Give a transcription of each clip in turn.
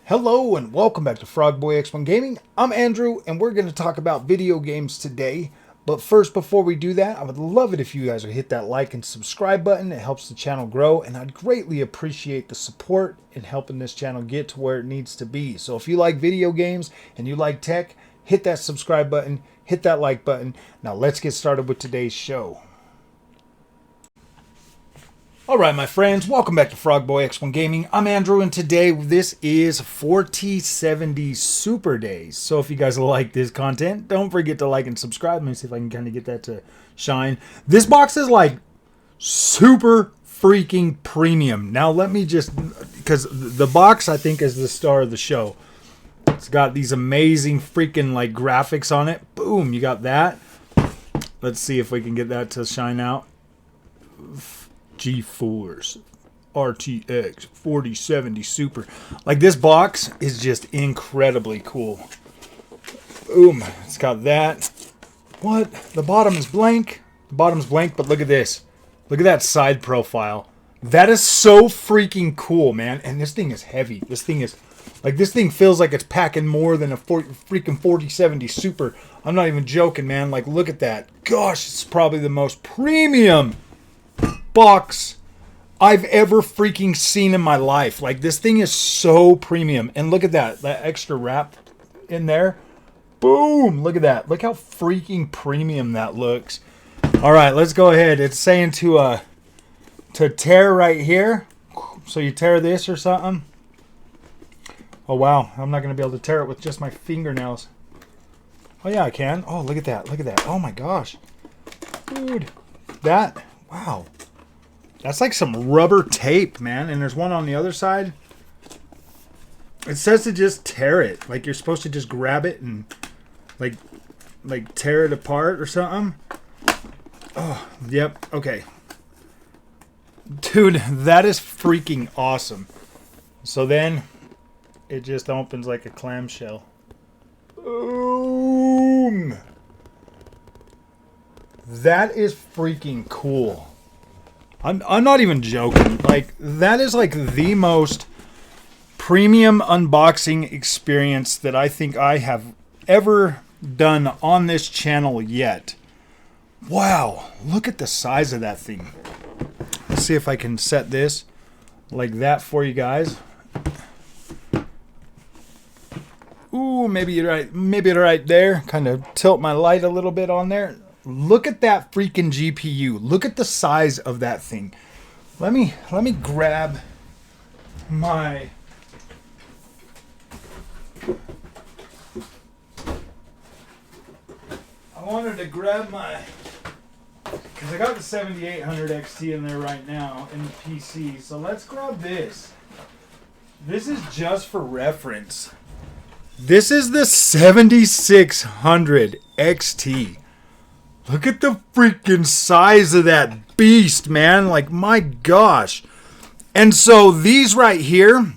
Hello and welcome back to Frogboy X1 Gaming. I'm Andrew and we're going to talk about video games today. But first, before we do that, I would love it if you guys would hit that like and subscribe button. It helps the channel grow and I'd greatly appreciate the support in helping this channel get to where it needs to be. So if you like video games and you like tech, hit that subscribe button, hit that like button. Now let's get started with today's show. Alright my friends, welcome back to Frogboy X1 Gaming. I'm Andrew and today this is 4070 Super Days. So if you guys like this content, don't forget to like and subscribe. Let me see if I can kind of get that to shine. This box is like super freaking premium. Now let me just, because the box I think is the star of the show. It's got these amazing freaking like graphics on it. Boom, you got that. Let's see if we can get that to shine out. GeForce RTX 4070 Super. Like this box is just incredibly cool. Boom, it's got that. What? The bottom is blank. The bottom's blank, but look at this. Look at that side profile. That is so freaking cool, man. And this thing is heavy. This thing is like, this thing feels like it's packing more than a freaking 4070 Super. I'm not even joking, man. Like, look at that. Gosh, it's probably the most premium box I've ever freaking seen in my life. Like, this thing is so premium. And look at that extra wrap in there. Boom, look at that. Look how freaking premium that looks. All right, let's go ahead. It's saying to tear right here. So you tear this or something. Oh wow, I'm not gonna be able to tear it with just my fingernails. Oh yeah, I can. Oh, look at that. Look at that. Oh my gosh, dude, that, wow. That's like some rubber tape, man. And there's one on the other side. It says to just tear it. Like you're supposed to just grab it and like tear it apart or something. Oh, yep. Okay. Dude, that is freaking awesome. So then it just opens like a clamshell. Boom. That is freaking cool. I'm not even joking. Like, that is like the most premium unboxing experience that I think I have ever done on this channel yet. Wow, look at the size of that thing. Let's see if I can set this like that for you guys. Ooh, maybe right there. Kind of tilt my light a little bit on there. Look at that freaking GPU. Look at the size of that thing. Let me grab my I wanted to grab my, because I got the 7800 XT in there right now in the PC. So let's grab this. This is just for reference. This is the 7600 XT. Look at the freaking size of that beast, man. Like, my gosh. And so these right here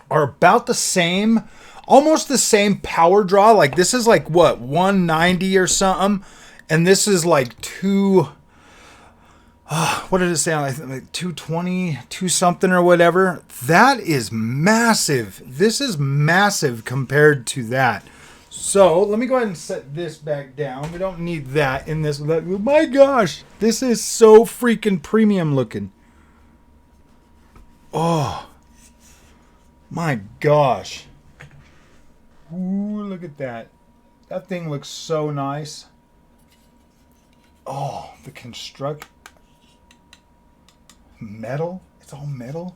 are about the same, almost the same power draw. Like, this is like, what, 190 or something? And this is like what did it say? I think like 220, 2 something or whatever. That is massive. This is massive compared to that. So let me go ahead and set this back down. We don't need that in this. My gosh, this is so freaking premium looking. Oh, my gosh. Ooh, look at that. That thing looks so nice. Oh, the construct. Metal. It's all metal.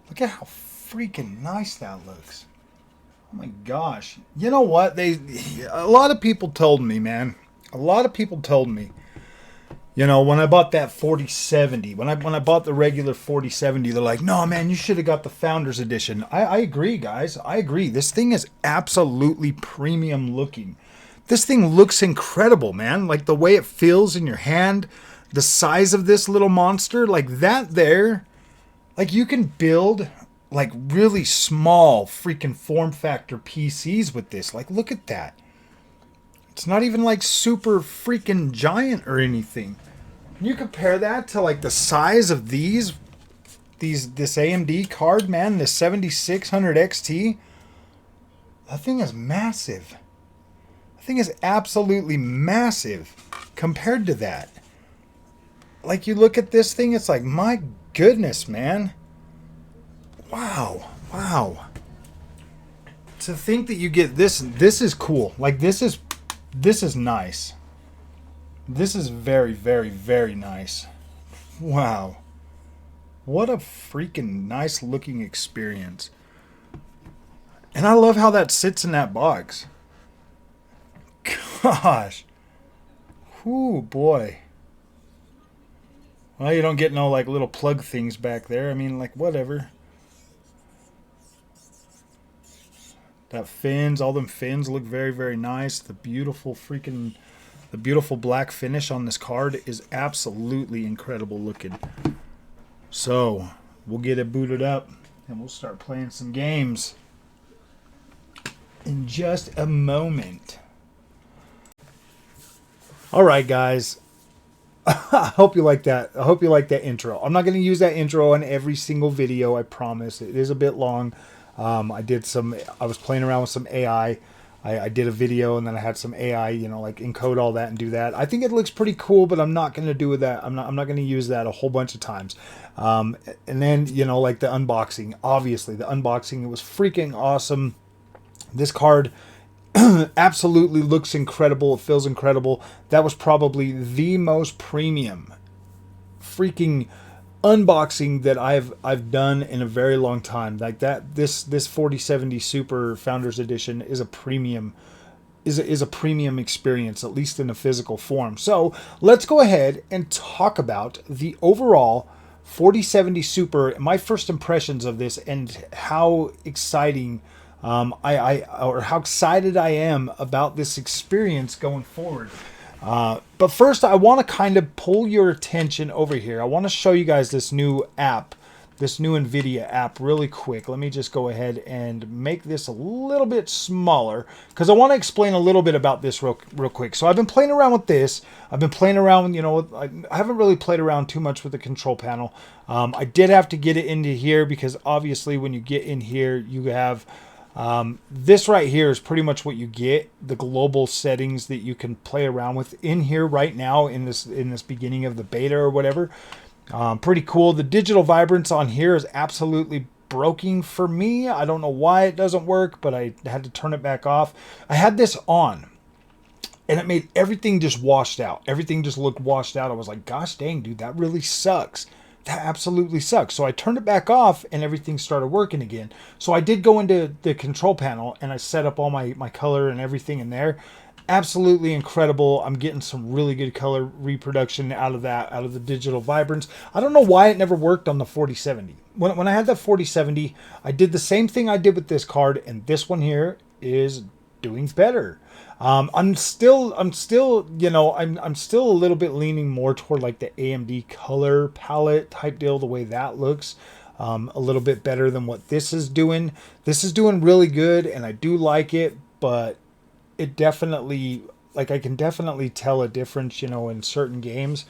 Look at how freaking nice that looks. Oh my gosh. You know what? A lot of people told me, man. A lot of people told me. You know, when I bought that 4070, when I bought the regular 4070, they're like, "No, man, you should have got the Founders Edition." I agree, guys. I agree. This thing is absolutely premium looking. This thing looks incredible, man. Like the way it feels in your hand, the size of this little monster, like that there, like you can build like really small freaking form factor PCs with this. Like, look at that. It's not even like super freaking giant or anything. You compare that to like the size of these this AMD card, man, this 7600 XT, that thing is massive. That thing is absolutely massive compared to that. Like, you look at this thing, it's like, my goodness, man. Wow. Wow. To think that you get this is cool. Like, this is nice. This is very, very, very nice. Wow. What a freaking nice looking experience. And I love how that sits in that box. Gosh. Whoo, boy. Well, you don't get no like little plug things back there. I mean, like, whatever. That fins, all them fins look very, very nice. The beautiful black finish on this card is absolutely incredible looking. So, we'll get it booted up and we'll start playing some games in just a moment. Alright, guys. I hope you like that. I hope you like that intro. I'm not going to use that intro on every single video, I promise. It is a bit long. I was playing around with some AI. I did a video and then I had some AI, you know, like encode all that and do that. I think it looks pretty cool, but I'm not going to do that. I'm not going to use that a whole bunch of times. And then, you know, like the unboxing, obviously the unboxing, it was freaking awesome. This card absolutely looks incredible. It feels incredible. That was probably the most premium freaking unboxing that I've done in a very long time. Like that, this 4070 Super Founders Edition is a premium experience, at least in a physical form. So let's go ahead and talk about the overall 4070 Super, my first impressions of this, and how exciting how excited I am about this experience going forward. But first, I want to kind of pull your attention over here. I want to show you guys this new app, this new Nvidia app really quick. Let me just go ahead and make this a little bit smaller because I want to explain a little bit about this real quick. So I've been playing around with this. I've been playing around, you know, I haven't really played around too much with the control panel. I did have to get it into here because obviously when you get in here, you have... this right here is pretty much what you get, the global settings that you can play around with in here right now in this beginning of the beta or whatever. Pretty cool. The digital vibrance on here is absolutely broken for me. I don't know why it doesn't work, but I had to turn it back off. I had this on and it made everything just washed out. Everything just looked washed out. I was like, gosh dang, dude, that really sucks. That absolutely sucks. So I turned it back off and everything started working again. So I did go into the control panel and I set up all my color and everything in there. Absolutely incredible. I'm getting some really good color reproduction out of the digital vibrance. I don't know why it never worked on the 4070. When I had the 4070, I did the same thing I did with this card, and this one here is doing better. I'm still, you know, I'm still a little bit leaning more toward like the AMD color palette type deal, the way that looks. A little bit better than what this is doing. This is doing really good, and I do like it, but it definitely, like, I can definitely tell a difference, you know, in certain games,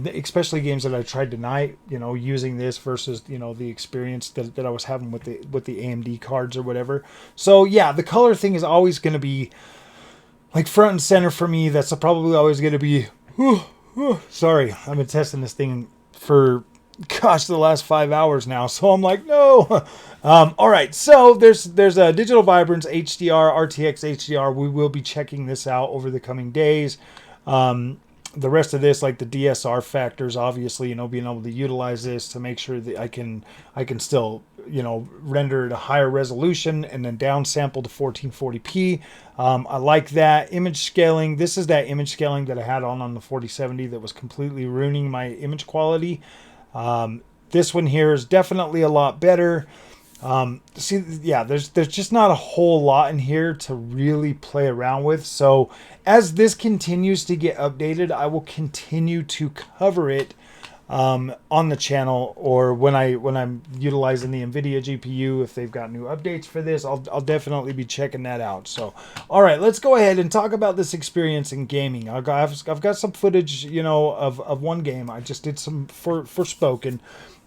especially games that I tried tonight, you know, using this versus, you know, the experience that I was having with the AMD cards or whatever. So yeah, the color thing is always going to be like front and center for me. That's probably always going to be, sorry, I've been testing this thing for, gosh, the last 5 hours now. So I'm like, no. All right. So there's a digital vibrance HDR, RTX HDR. We will be checking this out over the coming days. The rest of this, like the DSR factors, obviously, you know, being able to utilize this to make sure that I can still, you know, render at a higher resolution and then downsample to 1440p. I like that. Image scaling. This is that image scaling that I had on the 4070 that was completely ruining my image quality. This one here is definitely a lot better. See, yeah, there's just not a whole lot in here to really play around with. So as this continues to get updated, I will continue to cover it on the channel, or when I'm utilizing the Nvidia GPU, if they've got new updates for this, I'll definitely be checking that out. So, all right, let's go ahead and talk about this experience in gaming. I've got some footage, you know, of one game. I just did some for Spoken.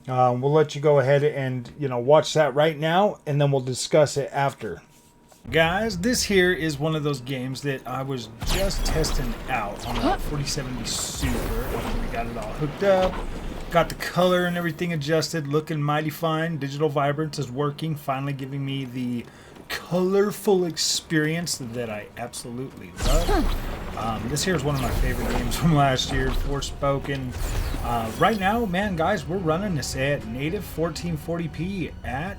We'll let you go ahead and, you know, watch that right now, and then we'll discuss it after. Guys, this here is one of those games that I was just testing out on that 4070 Super after we got it all hooked up. Got the color and everything adjusted, looking mighty fine. Digital Vibrance is working, finally giving me the colorful experience that I absolutely love. This here is one of my favorite games from last year, Forspoken. Right now, man, guys, we're running this at native 1440p at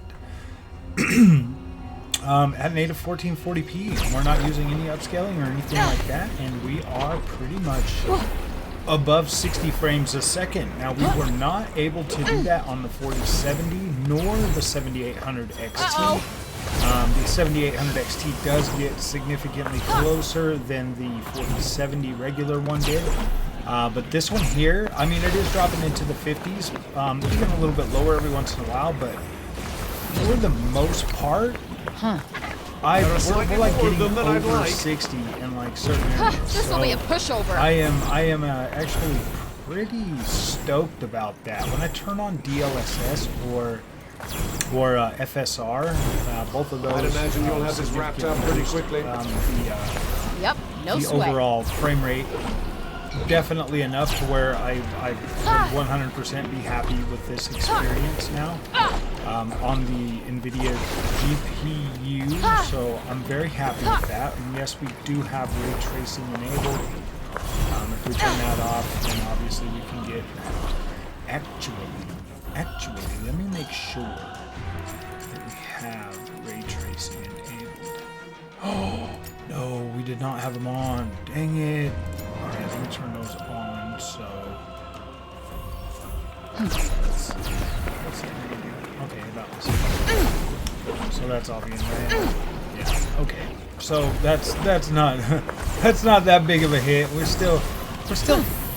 native 1440p. We're not using any upscaling or anything like that, and we are pretty much above 60 frames a second. Now, we were not able to do that on the 4070 nor the 7800 XT. The 7800 XT does get significantly closer than the 4070 regular one did. But this one here, I mean, it is dropping into the 50s, even a little bit lower every once in a while, but for the most part, we're like getting over 60 in like certain areas. This will be a pushover. I am actually pretty stoked about that. When I turn on DLSS or FSR, both of those. I'd imagine you'll have this wrapped up pretty quickly. Yep, no the sweat. overall frame rate, definitely enough to where I would 100% be happy with this experience now. On the Nvidia GPU, so I'm very happy with that. And yes, we do have ray tracing enabled. If we turn that off, then obviously we can get actually, let me make sure that we have ray tracing enabled. Oh, no, we did not have them on. Dang it. All right, let me turn those on, so... Let's see. Okay, that was... So that's all being ran. Yeah, okay. So that's not that's not that big of a hit. We're still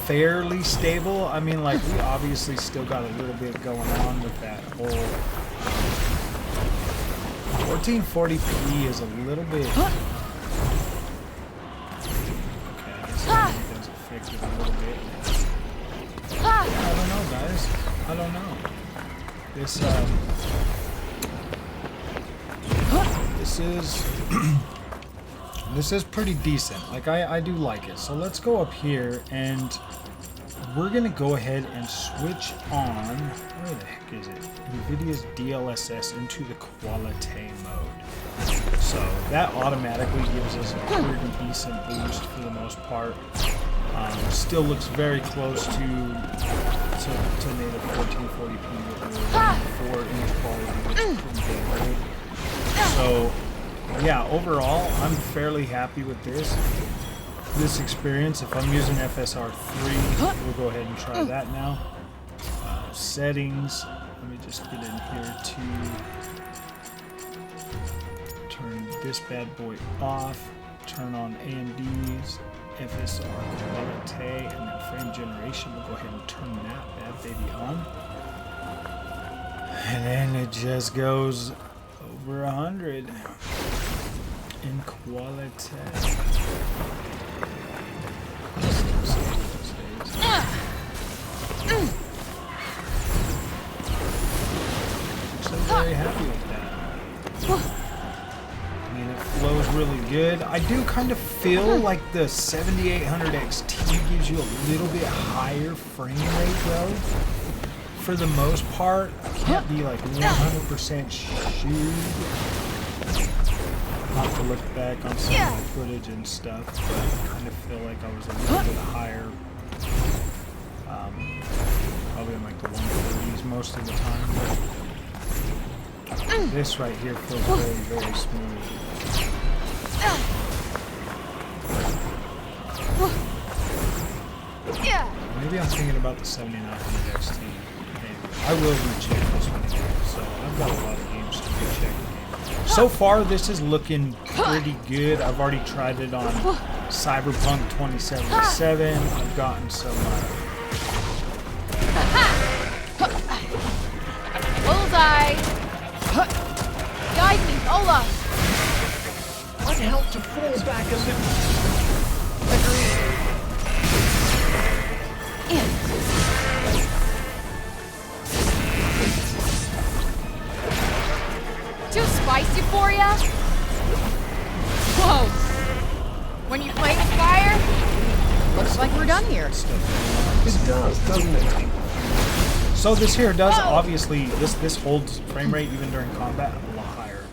fairly stable. I mean, like, we obviously still got a little bit going on with that whole 1440p is a little bit okay, so it does affect it a little bit. I don't know, guys. I don't know. This is pretty decent. Like, I do like it. So let's go up here and we're gonna go ahead and switch on, where the heck is it? Nvidia's DLSS into the Quality mode. So that automatically gives us a pretty decent boost for the most part. Still looks very close to native 1440p or 4-inch quality, which is pretty damn good. So yeah, overall, I'm fairly happy with this experience. If I'm using FSR 3, we'll go ahead and try that now. Settings, let me just get in here to turn this bad boy off, turn on AMD's FSR quality, and then frame generation. We'll go ahead and turn that bad baby on. And then it just goes over 100 in quality. So very happy with that. I mean, it flows really good. I do kind of feel like the 7800 XT gives you a little bit higher frame rate though. For the most part, I can't be like 100% sure. I'll have to look back on some of the footage and stuff, but I kind of feel like I was a little bit higher. Probably in like the 130s most of the time. But this right here feels very, very smooth. Maybe I'm thinking about the 7900 XT. I will recheck this one again, so I've got a lot of games to recheck. So far, this is looking pretty good. I've already tried it on Cyberpunk 2077. I've gotten some... Bullseye! Guide me, Ola! I'd help to fall back a little. Agreed. spicy for ya? Whoa. When you play with fire, looks like we're done here. It does, doesn't it? So this here does obviously this holds frame rate even during combat a lot higher.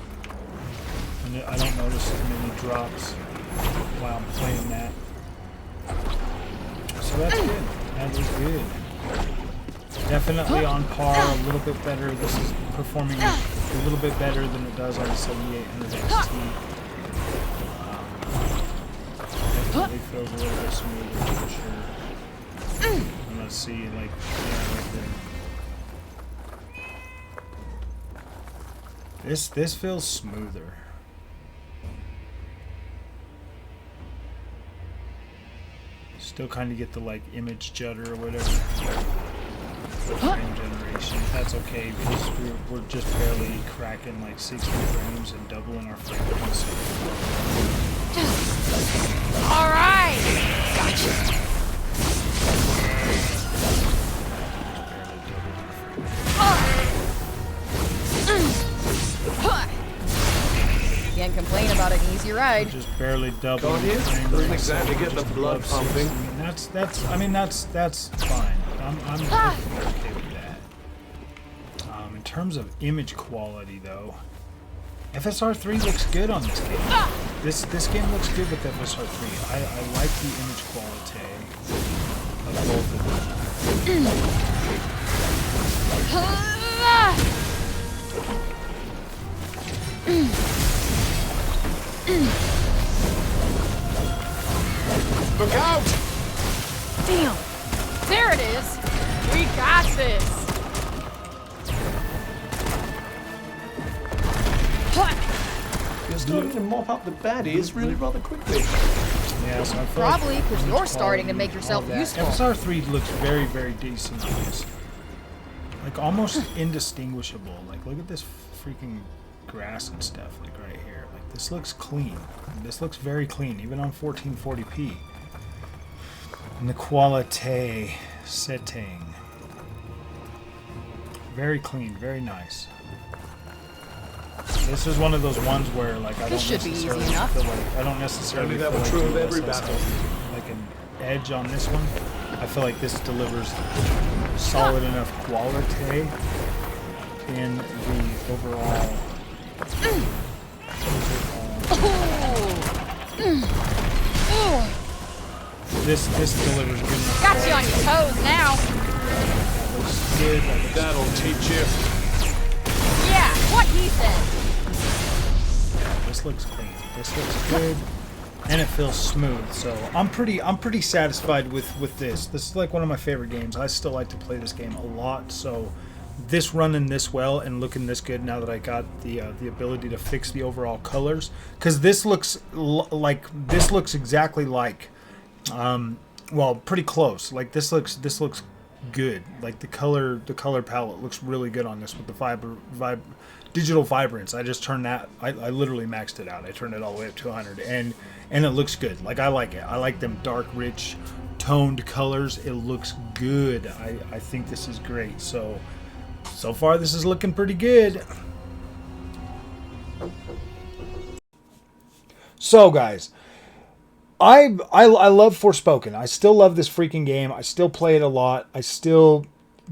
And I don't notice as many drops while I'm playing that. So that's good. That is good. Definitely on par, a little bit better. This is performing a little bit better than it does on the 7800 XT. Definitely feels a little bit smoother for sure. And let's see, like, yeah, right there. This feels smoother. Still kind of get the like image judder or whatever. Frame generation. That's okay because we're just barely cracking like 60 frames and doubling our frame rates. All right. Gotcha. Can't complain about an easy ride. Just barely doubling. Can't you? Doesn't exactly get the blood pumping. I mean that's fine. I'm okay with that. In terms of image quality though, FSR3 looks good on this game. This game looks good with FSR3. I like the image quality of both of them. Look out! Damn. There it is. We got this. You're starting to mop up the baddies really rather quickly. Yeah, so I feel Probably like because image you're starting to quality, make yourself all that. useful. FSR3 looks very, very decent on this. Like almost indistinguishable. Like look at this freaking grass and stuff. Like right here. Like this looks clean. This looks very clean, even on 1440p. And the quality setting. Very clean, very nice. This is one of those ones where like I don't This should be easy necessarily enough. feel like I don't necessarily That feel was like true of US every has battle. like an edge on this one. I feel like this delivers solid enough quality in the overall. This delivers good enough. Got you on your toes now. That looks good. That'll teach you. Yeah, what he said. Yeah, this looks clean. This looks good, and it feels smooth. So I'm pretty satisfied with this. This is like one of my favorite games. I still like to play this game a lot. So this running this well and looking this good now that I got the ability to fix the overall colors, because this looks exactly like, well, pretty close. Like this looks good. Like the color palette looks really good on this with the digital vibrance. I just turned that. I literally maxed it out. I turned it all the way up to 100, and it looks good. Like I like it. I like them dark, rich, toned colors. It looks good. I think this is great. So far this is looking pretty good. So guys, I love Forspoken. I still love this freaking game. I still play it a lot. I still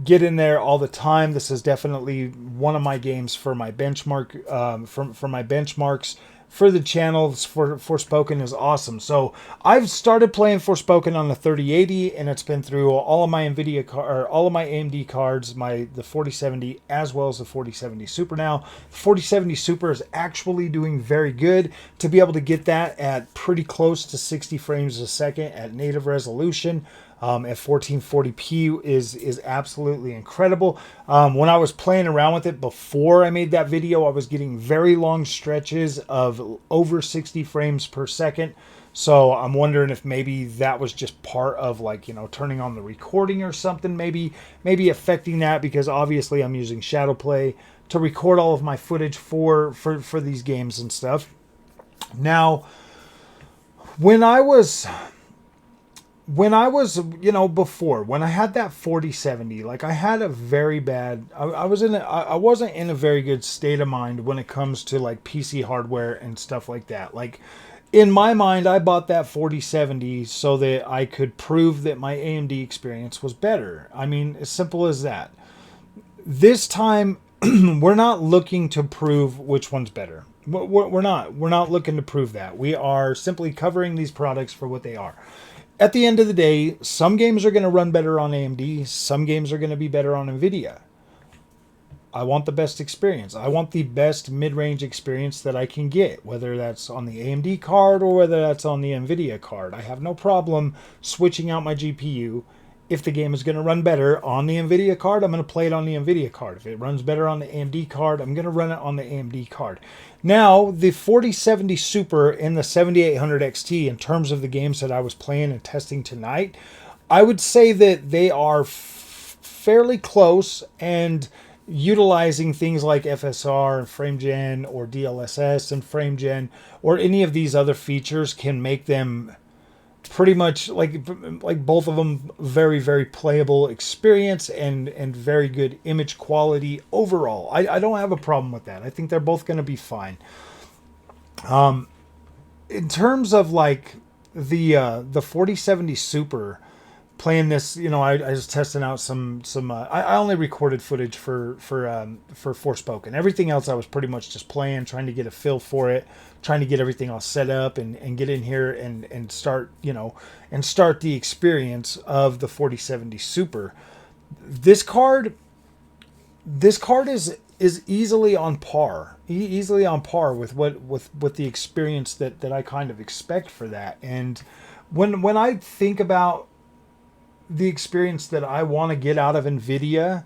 get in there all the time. This is definitely one of my games for my benchmark, for my benchmarks for the channel. Forspoken is awesome. So I've started playing Forspoken on the 3080, and it's been through all of my Nvidia all of my AMD cards, the 4070 as well as the 4070 Super. Now, the 4070 Super is actually doing very good. To be able to get that at pretty close to 60 frames a second at native resolution. At 1440p is absolutely incredible. When I was playing around with it before I made that video, I was getting very long stretches of over 60 frames per second. So I'm wondering if maybe that was just part of, like, you know, turning on the recording or something, maybe affecting that, because obviously I'm using Shadowplay to record all of my footage for these games and stuff. Now, when I was when I was, before, when I had that 4070, like I had a very bad, I wasn't in a very good state of mind when it comes to like PC hardware and stuff like that. Like in my mind, I bought that 4070 so that I could prove that my AMD experience was better. I mean, as simple as that. This time, we're not looking to prove which one's better. We're not looking to prove that. We are simply covering these products for what they are. At the end of the day, some games are going to run better on AMD. Some games are going to be better on Nvidia. I want the best experience. I want the best mid-range experience that I can get, whether that's on the AMD card or whether that's on the Nvidia card. I have no problem switching out my GPU. If the game is going to run better on the Nvidia card, I'm going to play it on the Nvidia card. If it runs better on the AMD card, I'm going to run it on the AMD card. Now, the 4070 Super and the 7800 XT, in terms of the games that I was playing and testing tonight, I would say that they are fairly close, and utilizing things like FSR and FrameGen or DLSS and FrameGen or any of these other features can make them pretty much like both of them very, very playable experience and very good image quality overall. I don't have a problem with that. I think they're both going to be fine. In terms of like the 4070 Super, playing this, I was testing out some. I only recorded footage for Forspoken. Everything else I was pretty much just playing, trying to get a feel for it, trying to get everything all set up and get in here and start the experience of the 4070 Super. This card is easily on par, with what the experience that I kind of expect for that. And when I think about the experience that I want to get out of Nvidia,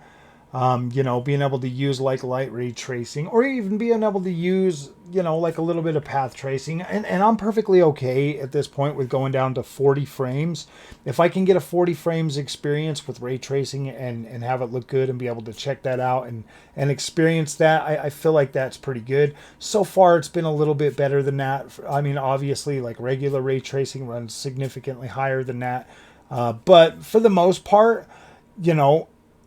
being able to use like light ray tracing, or even being able to use, like a little bit of path tracing. And I'm perfectly okay at this point with going down to 40 frames. If I can get a 40 frames experience with ray tracing and have it look good and be able to check that out and experience that, I feel like that's pretty good. So far, it's been a little bit better than that. I mean, obviously, like regular ray tracing runs significantly higher than that. But for the most part,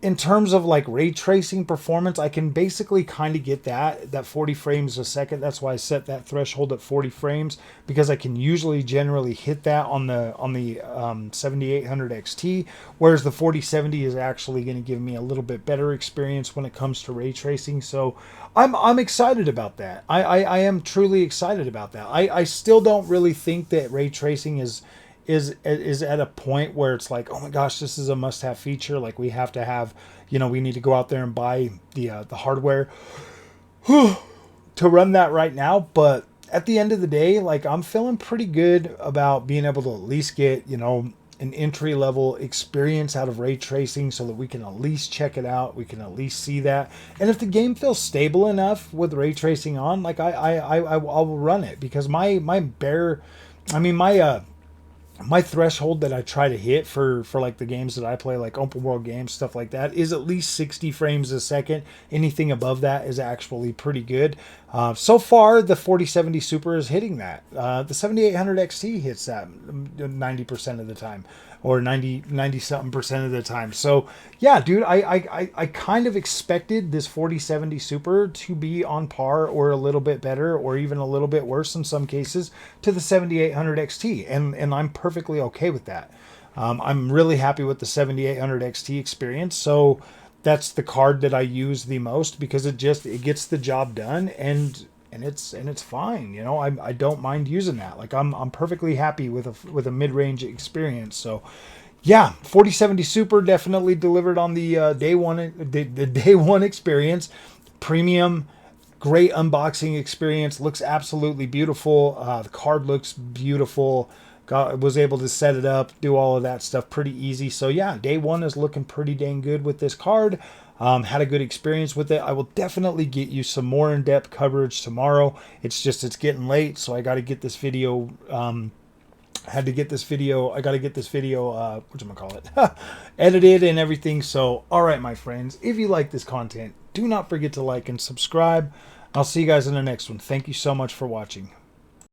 in terms of like ray tracing performance, I can basically kind of get that 40 frames a second. That's why I set that threshold at 40 frames, because I can usually generally hit that on the 7800 XT, whereas the 4070 is actually going to give me a little bit better experience when it comes to ray tracing. So I'm excited about that. I am truly excited about that. I still don't really think that ray tracing is at a point where it's like, oh my gosh, this is a must-have feature. Like we have to have, we need to go out there and buy the hardware to run that right now. But at the end of the day, like I'm feeling pretty good about being able to at least get, an entry-level experience out of ray tracing so that we can at least check it out. We can at least see that. And if the game feels stable enough with ray tracing on, like I will run it, because my threshold that I try to hit for like the games that I play, like open world games, stuff like that, is at least 60 frames a second. Anything above that is actually pretty good. So far, the 4070 Super is hitting that. The 7800 XT hits that 90% of the time, or 90 something percent of the time. So yeah, dude, I kind of expected this 4070 Super to be on par or a little bit better, or even a little bit worse in some cases, to the 7800 XT, and I'm perfectly okay with that. I'm really happy with the 7800 XT experience. So that's the card that I use the most, because it gets the job done, and it's fine. I don't mind using that. Like I'm perfectly happy with a mid-range experience. So yeah, 4070 Super definitely delivered on the day one experience. Premium, great unboxing experience. Looks absolutely beautiful. The card looks beautiful. Was able to set it up, do all of that stuff pretty easy. So yeah, day one is looking pretty dang good with this card. Had a good experience with it. I will definitely get you some more in-depth coverage tomorrow. It's getting late, so I got to get this video. I got to get this video, edited and everything. So, all right, my friends, if you like this content, do not forget to like and subscribe. I'll see you guys in the next one. Thank you so much for watching.